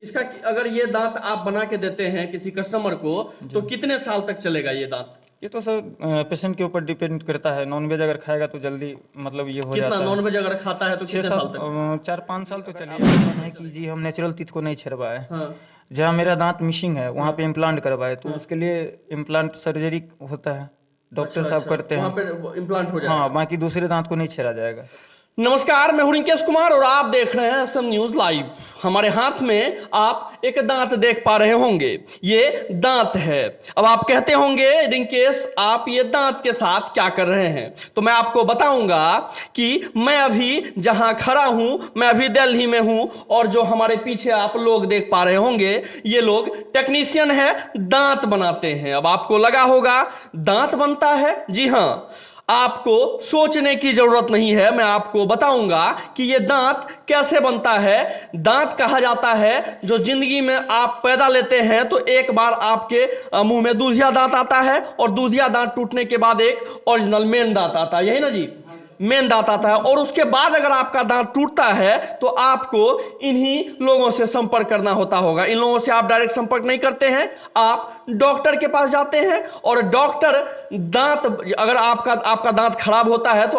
इसका अगर ये दांत आप बना के देते हैं किसी कस्टमर को तो कितने साल तक चलेगा ये दांत? ये तो सर पेशेंट के ऊपर डिपेंड करता है। नॉनवेज अगर खाएगा तो जल्दी मतलब ये हो कितना जाता है। नॉनवेज अगर खाता है तो कितने साल तक? 4-5 साल तो चलिए। है कि जी हम नेचुरल टीथ को नहीं छेड़वाए। हाँ। जहाँ मेरा दांत मिसिंग है वहाँ पे इम्प्लांट करवाए, तो उसके लिए इम्प्लांट सर्जरी होता है, डॉक्टर साहब करते वहाँ हैं। पे इम्प्लांट हो जाएगा। हाँ, बाकी दूसरे दांत को नहीं छेड़ा जाएगा। नमस्कार, मैं हूं रिंकेश कुमार और आप देख रहे हैं असम न्यूज लाइव। हमारे हाथ में आप एक दांत देख पा रहे होंगे, ये दांत है। अब आप कहते होंगे रिंकेश आप ये दांत के साथ क्या कर रहे हैं, तो मैं आपको बताऊंगा कि मैं अभी जहां खड़ा हूं मैं अभी दिल्ली में हूं और जो हमारे पीछे आप लोग देख पा रहे होंगे ये लोग टेक्नीशियन है, दांत बनाते हैं। अब आपको लगा होगा दांत बनता है, जी हाँ, आपको सोचने की जरूरत नहीं है, मैं आपको बताऊंगा कि यह दांत कैसे बनता है। दांत कहा जाता है जो जिंदगी में आप पैदा लेते हैं तो एक बार आपके मुंह में दूधिया दांत आता है और दूधिया दांत टूटने के बाद एक ओरिजिनल मेन दांत आता है, यही ना जी, मेन दांत आता है। और उसके बाद अगर आपका दांत टूटता है तो आपको इन्हीं लोगों से संपर्क करना होता होगा। इन लोगों से आप डायरेक्ट संपर्क नहीं करते हैं, आप डॉक्टर के पास जाते हैं और डॉक्टर दांत, अगर आपका दांत खराब होता है तो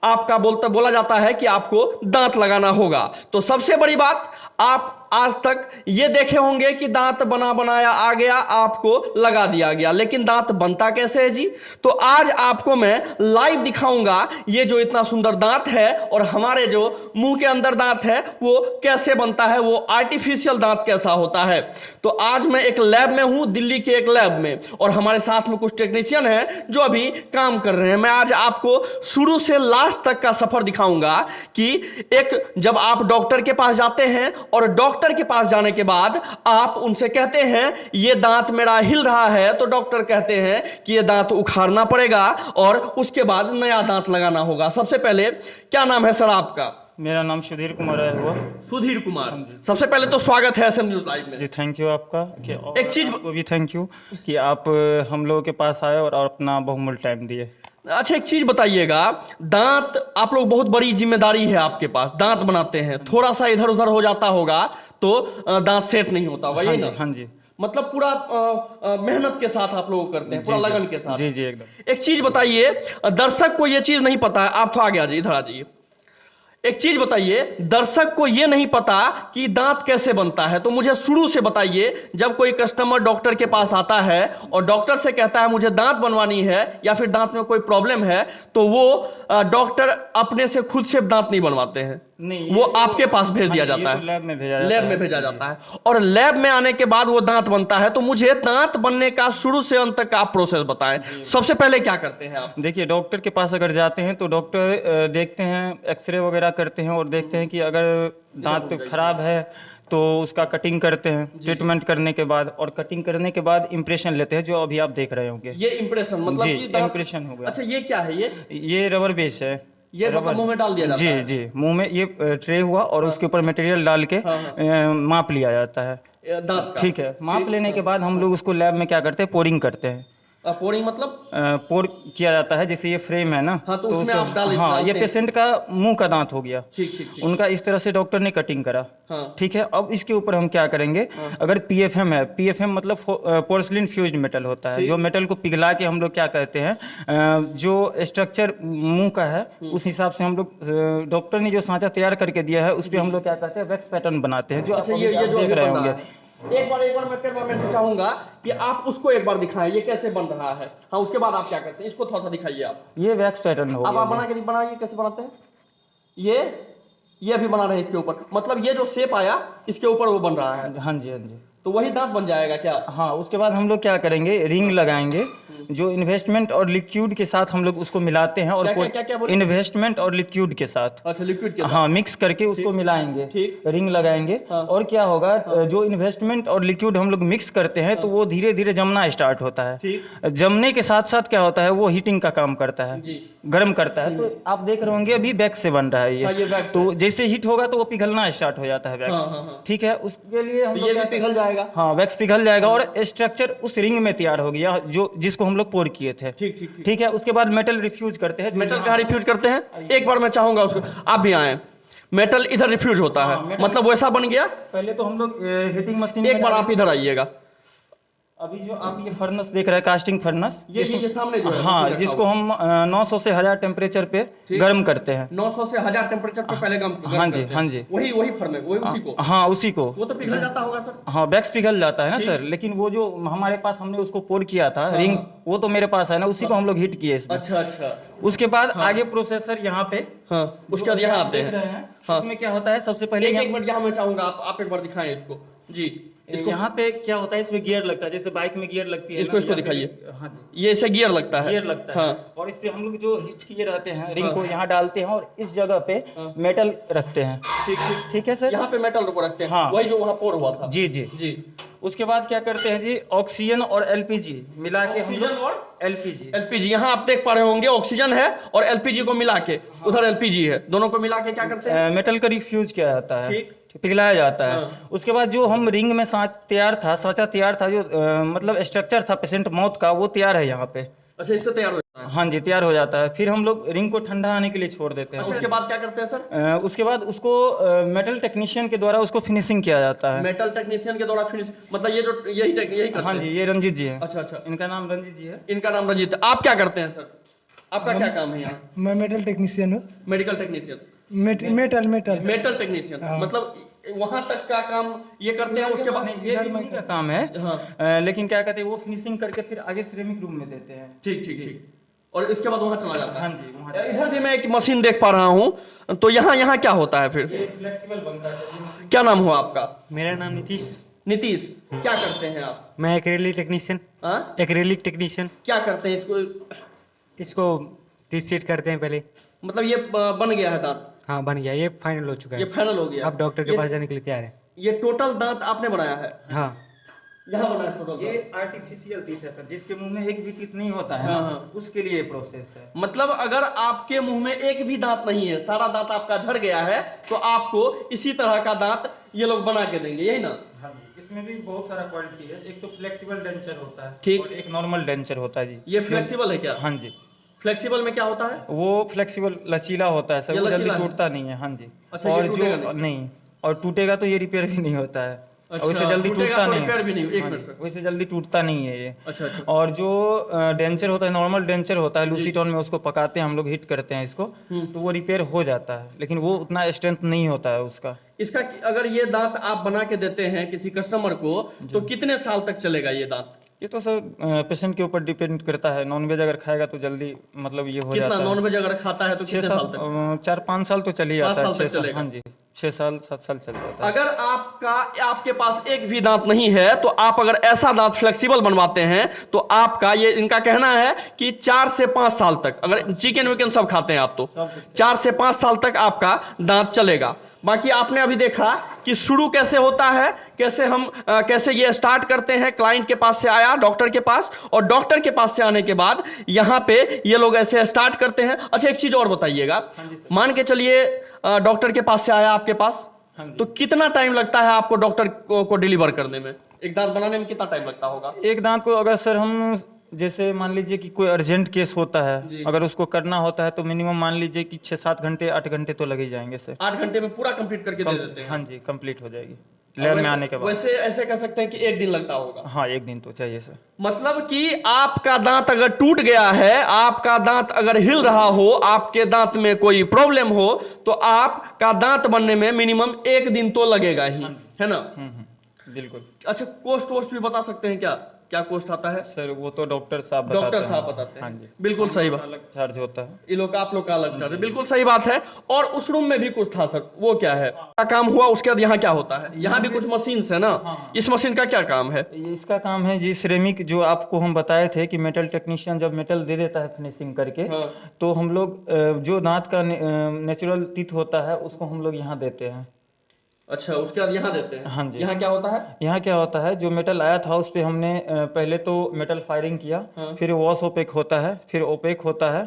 आपका बोला जाता है कि आपको दांत लगाना होगा। तो सबसे बड़ी बात, आप आज तक ये देखे होंगे कि दांत बनाया आ गया, आपको लगा दिया गया, लेकिन दांत बनता कैसे है जी? तो आज आपको मैं लाइव दिखाऊंगा ये जो इतना सुंदर दांत है और हमारे जो मुंह के अंदर दांत है वो कैसे बनता है, वो आर्टिफिशियल दांत कैसा होता है। तो आज मैं एक लैब में हूं, दिल्ली के एक लैब में, और हमारे साथ में कुछ टेक्नीशियन हैं जो अभी काम कर रहे हैं। मैं आज आपको शुरू से लास्ट तक का सफर दिखाऊंगा कि एक जब आप डॉक्टर के पास जाते हैं और डॉक्टर के पास जाने के बाद आप उनसे कहते हैं ये दांत मेरा हिल रहा है, तो डॉक्टर कहते हैं कि ये दांत उखाड़ना पड़ेगा और उसके बाद नया दांत लगाना होगा। सबसे पहले क्या नाम है सर आपका? मेरा नाम सुधीर कुमार है। हुआ सुधीर कुमार, सबसे पहले तो स्वागत है असम न्यूज लाइव में जी। थैंक यू आपका कि एक चीज को भी थैंक यू कि आप हम लोगों के पास आए और अपना बहुमूल्य टाइम दिए। अच्छा, एक चीज बताइएगा, दांत आप लोग, बहुत बड़ी जिम्मेदारी है आपके पास, दांत बनाते हैं, थोड़ा सा इधर उधर हो जाता होगा तो दांत सेट नहीं होता होगा, यही ना? हाँ जी। मतलब पूरा मेहनत के साथ आप लोग करते हैं, पूरा लगन के साथ। जी जी एकदम। एक चीज बताइए, दर्शक को ये चीज नहीं पता है, आप तो आगे आ जाइए, इधर आ जाइए। एक चीज बताइए, दर्शक को यह नहीं पता कि दांत कैसे बनता है, तो मुझे शुरू से बताइए। जब कोई कस्टमर डॉक्टर के पास आता है और डॉक्टर से कहता है मुझे दांत बनवानी है या फिर दांत में कोई प्रॉब्लम है, तो वो डॉक्टर अपने से खुद से दांत नहीं बनवाते हैं, नहीं, वो आपके पास भेज दिया जाता है, लैब में भेजा जाता है। और लैब में आने के बाद वो दांत बनता है। तो मुझे दांत बनने का शुरू से अंत तक का आप प्रोसेस बताएं। सबसे पहले क्या करते हैं आप? देखिए, डॉक्टर के पास अगर जाते हैं तो डॉक्टर देखते हैं, एक्सरे वगैरह करते हैं और देखते हैं कि अगर दांत खराब है तो उसका कटिंग करते हैं ट्रीटमेंट करने के बाद, और कटिंग करने के बाद इम्प्रेशन लेते हैं, जो अभी आप देख रहे होंगे। ये इम्प्रेशन मतलब जी, कि इम्प्रेशन हो गया। अच्छा, ये क्या है? ये रबर बेस है। ये मतलब मुंह में डाल दिया जाता है? जी जी, मुंह में ये ट्रे हुआ और उसके ऊपर मटेरियल डाल के माप लिया जाता है दांत का। ठीक है। माप लेने के बाद हम लोग उसको लैब में क्या करते हैं, पोरिंग करते हैं। पोरिंग मतलब? पोर किया जाता है, जैसे ये फ्रेम है ना, हाँ, तो उसमें आप डालते हैं। हाँ, ये पेशेंट का मुंह का दांत हो गया। ठीक ठीक ठीक। उनका इस तरह से डॉक्टर ने कटिंग करा। हाँ। ठीक है। अब इसके ऊपर हम क्या करेंगे, अगर पीएफएम है, पीएफएम मतलब पोर्सलिन फ्यूज्ड मेटल होता है, जो मेटल को पिघला के हम लोग क्या करते हैं, जो स्ट्रक्चर मुंह का है उस हिसाब से हम लोग, डॉक्टर ने जो सांचा तैयार करके दिया है उस पर हम लोग क्या करते हैं, वैक्स पैटर्न बनाते हैं, जो अच्छा, आप ये जो देख रहे होंगे। एक बार मैं चाहूंगा कि आप उसको एक बार दिखाएं, ये कैसे बन रहा है। हाँ, उसके बाद आप क्या करते हैं, इसको थोड़ा सा दिखाइए आप। ये वैक्स पैटर्न हो आप गया। बनाइए, कैसे बनाते हैं? ये अभी बना रहे हैं इसके ऊपर, मतलब ये जो शेप आया इसके ऊपर वो बन रहा है। हाँ जी, हाँ जी। तो वही दांत बन जाएगा क्या? हाँ, उसके बाद हम लोग क्या करेंगे, रिंग लगाएंगे, जो इन्वेस्टमेंट और लिक्विड के साथ हम लोग उसको मिलाते हैं, और क्या इन्वेस्टमेंट और लिक्विड के साथ, अच्छा, लिक्विड के साथ, हाँ, मिक्स करके उसको मिलाएंगे, ठीक, रिंग लगाएंगे। हाँ। और क्या होगा, जो इन्वेस्टमेंट और लिक्विड हम लोग मिक्स करते हैं तो वो धीरे धीरे जमना स्टार्ट होता है। ठीक। जमने के साथ साथ क्या होता है, वो हीटिंग का काम करता है, गर्म करता है। तो आप देख रहे होंगे अभी वैक्स से बन रहा है हाँ, ये ये। तो जैसे हीट होगा तो वो पिघलना स्टार्ट हो जाता है वैक्स। ठीक है, उसके लिए हम ये भी पिघल जाएगा। हाँ, वैक्स पिघल जाएगा और स्ट्रक्चर उस रिंग में तैयार हो गया, जो जिसको हम लोग पोर किए थे। ठीक है। उसके बाद मेटल रिफ्यूज करते हैं। मेटल कहाँ रिफ्यूज करते हैं? एक बार मैं चाहूंगा उसको, आप भी आए। मेटल इधर रिफ्यूज होता है, हाँ, मतलब वैसा बन गया। पहले तो हम लोग हीटिंग मशीन एक बार आप इधर आइएगा, अभी जो आप ये फर्नेस देख रहे हैं, कास्टिंग फर्नेस, ये सामने जो है हाँ, उसी रखा जिसको हुआ। हम 900 से 1000 टेम्परेचर पे गर्म करते हैं। 900 से 1000 टेम्परेचर पे पहले गर्म हाँ जी, करते हैं। हाँ जी। वही फर्नेस, वही उसी को। हाँ, उसी को। वो तो पिघल जाता होगा सर। हाँ, वैक्स पिघल जाता है ना सर, लेकिन वो जो हमारे पास हमने उसको पोर किया था रिंग, वो तो मेरे पास है ना, उसी को हम लोग हीट किए इसमें। अच्छा अच्छा। उसके बाद आगे प्रोसेसर यहाँ पे, हाँ, उसके बाद यहाँ आते देख हैं। रहे हैं, इसमें क्या होता है, सबसे पहले एक मिनट यहाँ मैं चाहूंगा आप एक बार दिखाएं इसको जी। इसको यहाँ पे क्या होता है, इसमें गियर लगता है, जैसे बाइक में गियर लगती है। इसको दिखाइए। हाँ जी, ये इसे गियर लगता है। गियर लगता है। हाँ। और इस पे हम लोग जो हिट किए रहते हैं रिंग को यहाँ डालते हैं और इस जगह पे मेटल रखते हैं। ठीक है सर। यहाँ पे मेटल को रखते हैं। हाँ। वही जो वहाँ पोर हुआ था। जी जी जी। उसके बाद क्या करते हैं जी, ऑक्सीजन और एलपीजी मिला के हम ऑक्सीजन लोग, और एलपीजी यहाँ आप देख पा रहे होंगे, ऑक्सीजन है और एलपीजी को मिला के, उधर एलपीजी है, दोनों को मिला के क्या करते हैं, मेटल का रिफ्यूज किया जाता है, ठीक। पिघलाया जाता है। हाँ। उसके बाद जो हम रिंग में सांचा तैयार था, जो मतलब स्ट्रक्चर था पेशेंट मौत का, वो तैयार है यहाँ पे। अच्छा, इसको तैयार हो जाता है। हाँ जी, तैयार हो जाता है। फिर हम लोग रिंग को ठंडा आने के लिए छोड़ देते हैं। अच्छा, उसके बाद क्या करते हैं सर, उसके बाद उसको मेटल टेक्नीशियन के द्वारा उसको फिनिशिंग किया जाता है। मेटल टेक्नीशियन के द्वारा फिनिश, मतलब ये जो यही करते हाँ हैं। जी, ये रंजीत जी है। अच्छा अच्छा, इनका नाम रंजीत जी है। इनका नाम रंजीत है। आप क्या करते हैं सर, आपका क्या काम है यहाँ? मैं मेटल टेक्नीशियन हूँ। Medical technician, metal metal technician, मतलब वहां तक का काम ये करते हैं। उसके बाद ये इन्हीं का काम है। हाँ। लेकिन क्या कहते हैं, वो फिनिशिंग करके फिर आगे सिरेमिक रूम में देते हैं। ठीक ठीक ठीक, और इसके बाद वहां चला जाता हाँ है। जी, वहाँ इधर भी मैं एक मशीन देख पा रहा हूँ, तो यहाँ क्या होता है फिर? ये फ्लेक्सिबल बनता है। क्या नाम हुआ आपका? मेरा नाम नीतीश। नीतीश, क्या करते हैं आप? मैं एक्रेलिक टेक्नीशियन। हाँ? Acrylic technician. क्या करते हैं इसको? इसको 30 सेट करते हैं पहले। मतलब ये बन गया है दांत? हाँ, बन गया, ये फाइनल हो चुका ये है। फाइनल हो गया? अब डॉक्टर के पास जाने के लिए तैयार है। ये टोटल दांत आपने बनाया है? हाँ। यहाँ बना है टोटल ये दांत? आर्टिफिशियल टीथ है सर, जिसके मुंह में एक भी टीथ नहीं होता है हाँ, ना, हाँ। उसके लिए प्रोसेस है। मतलब अगर आपके मुंह में एक भी दांत नहीं है, सारा दांत आपका झड़ गया है, तो आपको इसी तरह का दांत ये लोग बना के देंगे, यही ना? हाँ जी, इसमें भी बहुत सारा क्वालिटी है। एक तो फ्लेक्सिबल डेंचर होता है, ठीक। और एक नॉर्मल डेंचर होता है जी। ये फ्लेक्सिबल है क्या? हाँ जी, फ्लेक्सिबल में क्या होता है? वो फ्लेक्सिबल लचीला होता है सर, ये वो जल्दी लचीला है? टूटता नहीं है। हाँ जी। अच्छा, ये और टूटेगा जो नहीं? नहीं, और टूटेगा तो ये रिपेयर भी नहीं होता है। अच्छा, और वैसे जल्दी टूटेगा टूटता तो नहीं रिपेयर भी नहीं, एक हाँ मिनट जी, सर। वैसे जल्दी टूटता नहीं है ये। अच्छा अच्छा। और जो डेंचर होता है, नॉर्मल डेंचर होता है, लूसीटॉन में उसको पकाते हैं हम लोग, हिट करते हैं इसको, तो वो रिपेयर हो जाता है, लेकिन वो उतना स्ट्रेंथ नहीं होता है उसका। इसका अगर ये दांत आप बना के देते हैं किसी कस्टमर को, तो कितने साल तक चलेगा ये दांत? ये तो सर पेशेंट के ऊपर डिपेंड करता है। नॉनवेज अगर खाएगा तो जल्दी मतलब ये हो कितना जाता है। नॉनवेज अगर खाता है तो कितने साल तक? 4-5 साल तो चल ही 5 जाता है। साल तक 6 साल, चलेगा। हाँ जी, 6 साल 7 साल चल जाता है। अगर आपके पास एक भी दांत नहीं है, तो आप अगर ऐसा दांत फ्लेक्सिबल बनवाते हैं, तो आपका ये इनका कहना है कि 4 से 5 साल तक, अगर चिकन विकन सब खाते हैं आप, तो 4 से 5 साल तक आपका दांत चलेगा। बाकी आपने अभी देखा कि शुरू कैसे होता है, कैसे ये स्टार्ट करते हैं। क्लाइंट के पास से आया डॉक्टर के पास, और डॉक्टर के पास से आने के बाद यहाँ पे ये लोग ऐसे स्टार्ट करते हैं। अच्छा, एक चीज और बताइएगा, मान के चलिए डॉक्टर के पास से आया आपके पास, तो कितना टाइम लगता है आपको डॉक्टर को डिलीवर करने में? एक दांत बनाने में कितना टाइम लगता होगा? एक दांत को अगर सर हम जैसे मान लीजिए कि कोई अर्जेंट केस होता है, अगर उसको करना होता है, तो मिनिमम मान लीजिए कि 6-7 घंटे 8 घंटे तो लगे ही जाएंगे सर। 8 घंटे में पूरा कंप्लीट करके दे देते हैं? हाँ जी, कंप्लीट हो जाएगी लैब में आने के बाद। वैसे ऐसे कह सकते हैं कि 1 दिन लगता होगा? हाँ, 1 दिन तो चाहिए सर। मतलब कि आपका दांत अगर टूट गया है, आपका दांत अगर हिल रहा हो, आपके दांत में कोई प्रॉब्लम हो, तो आपका दांत बनने में मिनिमम 1 दिन तो लगेगा ही, है ना? बिल्कुल। अच्छा, कोस्ट वोस्ट भी बता सकते हैं क्या कोस्ट आता है? सर वो तो डॉक्टर साहब बताते हैं। डॉक्टर साहब बताते हैं। हाँ जी, बिल्कुल सही बात। अलग चार्ज होता है। ये लोग आप लोग का अलग चार्ज है, बिल्कुल सही बात है। और उस रूम में भी कुछ था सर, वो क्या है? क्या काम हुआ? उसके बाद यहाँ क्या होता है? यहाँ भी कुछ मशीन है ना? इस मशीन का क्या काम है? ये इसका काम है जी, सिरेमिक, जो आपको हम बताए थे कि मेटल टेक्नीशियन जब मेटल दे देता है फिनिशिंग करके, तो हम लोग जो दांत का नेचुरल टीथ होता है उसको हम लोग यहाँ देते हैं। अच्छा, उसके बाद यहाँ देते हैं? हाँ जी। यहाँ क्या होता है? यहाँ क्या होता है, जो मेटल आया था उस पे हमने पहले तो मेटल फायरिंग किया, फिर वॉश ओपेक होता है, फिर ओपेक होता है,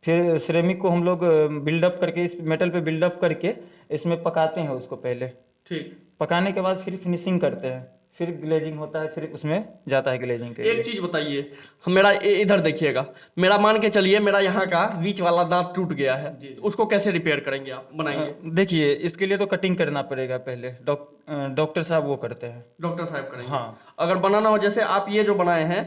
फिर सिरेमिक को हम लोग बिल्डअप करके, इस मेटल पे बिल्डअप करके इसमें पकाते हैं उसको पहले। ठीक। पकाने के बाद फिर फिनिशिंग करते हैं। फिर ग्लेजिंग होता है, फिर उसमें जाता है ग्लेजिंग के एक लिए। चीज बताइए, मेरा इधर देखिएगा, मेरा मान के चलिए मेरा यहाँ का बीच वाला दांत टूट गया है, उसको कैसे रिपेयर करेंगे आप, बनाएंगे? देखिए, इसके लिए तो कटिंग करना पड़ेगा पहले, डॉक्टर साहब वो करते हैं। डॉक्टर साहब करेंगे। हाँ। अगर बनाना हो, जैसे आप ये जो बनाए हैं,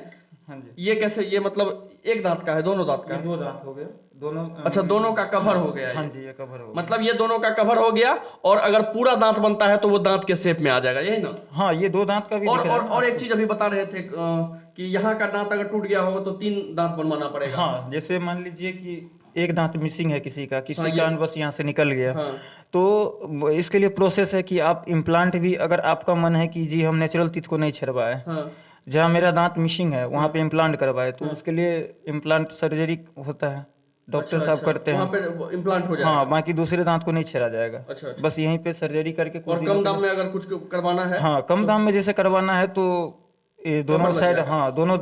हाँ जी, ये कैसे, ये मतलब एक दांत का है, दोनों दांत का ये है? 2 दांत हो गए दोनों। अच्छा, दोनों का कवर हो गया है। हाँ जी, ये कवर हो गया। मतलब ये दोनों का कवर हो गया, और अगर पूरा दांत बनता है तो वो दांत के शेप में आ जाएगा, यही ना? हाँ, ये 2 दांत का भी दिख रहा है। और एक चीज अभी बता रहे थे कि यहाँ का दांत अगर टूट गया होगा तो 3 दांत बनवाना पड़ेगा। हाँ, जैसे मान लीजिए कि एक दांत मिसिंग है किसी का, किसी हाँ, का बस यहाँ से निकल गया, हाँ। तो इसके लिए प्रोसेस है कि आप इम्प्लांट भी, अगर आपका मन है कि जी हम नेचुरल टीथ को नहीं छड़वाए, हाँ। जहाँ मेरा दांत मिसिंग है वहाँ पे इम्प्लांट करवाए, तो उसके लिए इम्प्लांट सर्जरी होता है, डॉक्टर साहब करते वहाँ हैं। पे इम्प्लांट हो जाएगा। हाँ, बाकी दूसरे दांत को नहीं छेड़ा जाएगा। अच्छा। बस यहीं पे सर्जरी करके कुछ और दिनों कम के दाम में अगर कुछ करवाना है? हाँ, कम दाम में जैसे करवाना है तो ये दोनों लग साइड, जाएगा। हाँ दोनों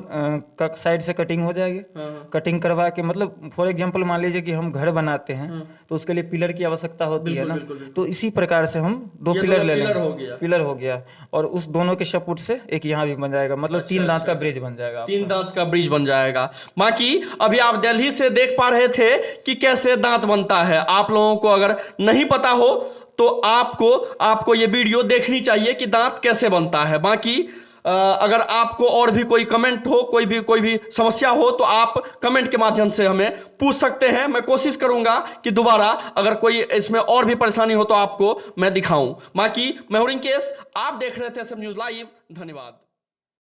साइड से कटिंग हो जाएगी। हाँ। कटिंग करवा के, मतलब फॉर एग्जांपल मान लीजिए कि हम घर बनाते हैं तो उसके लिए पिलर की आवश्यकता होती है ना, बिल्कुल। तो इसी प्रकार से हम 2 ये पिलर दोनों ले पिलर लेंगे। हो गया। पिलर हो गया, और उस दोनों के सपोर्ट से एक यहाँ भी बन जाएगा, मतलब 3 दांत का ब्रिज बन जाएगा। 3 दांत का ब्रिज बन जाएगा। बाकी अभी आप दिल्ली से देख पा रहे थे कि कैसे दांत बनता है। आप लोगों को अगर नहीं पता हो तो आपको ये वीडियो देखनी चाहिए कि दांत कैसे बनता है। बाकी अगर आपको और भी कोई कमेंट हो, कोई भी समस्या हो, तो आप कमेंट के माध्यम से हमें पूछ सकते हैं। मैं कोशिश करूंगा कि दोबारा अगर कोई इसमें और भी परेशानी हो तो आपको मैं दिखाऊं। बाकी मैं हूं रिंकेश, आप देख रहे थे SM न्यूज़ लाइव। धन्यवाद।